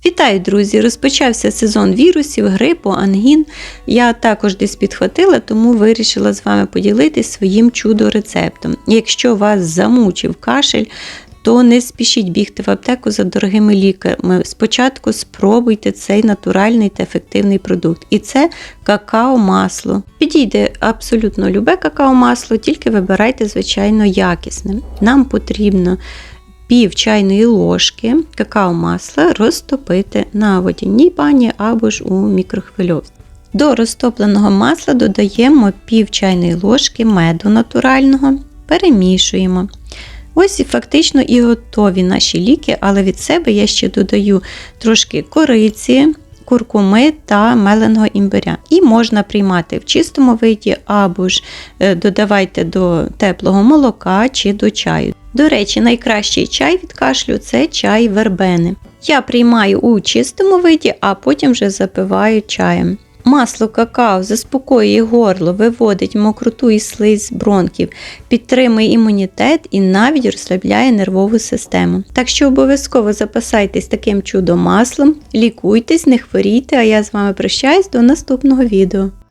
Вітаю, друзі! Розпочався сезон вірусів, грипу, ангін. Я також десь підхватила, тому вирішила з вами поділитися своїм чудо-рецептом. Якщо вас замучив кашель, то не спішіть бігти в аптеку за дорогими ліками. Спочатку спробуйте цей натуральний та ефективний продукт. І це какао-масло. Підійде абсолютно любе какао-масло, тільки вибирайте, звичайно, якісне. Нам потрібно пів чайної ложки какао-масла розтопити на водяній бані або ж у мікрохвильовці. До розтопленого масла додаємо пів чайної ложки меду натурального, перемішуємо. Ось і фактично і готові наші ліки, але від себе я ще додаю трошки кориці, куркуми та меленого імбиря. І можна приймати в чистому виді або ж додавайте до теплого молока чи до чаю. До речі, найкращий чай від кашлю – це чай вербени. Я приймаю у чистому виді, а потім вже запиваю чаєм. Масло какао заспокоює горло, виводить мокроту і слизь з бронхів, підтримує імунітет і навіть розслабляє нервову систему. Так що обов'язково запасайтесь таким чудо-маслом, лікуйтесь, не хворійте, а я з вами прощаюсь до наступного відео.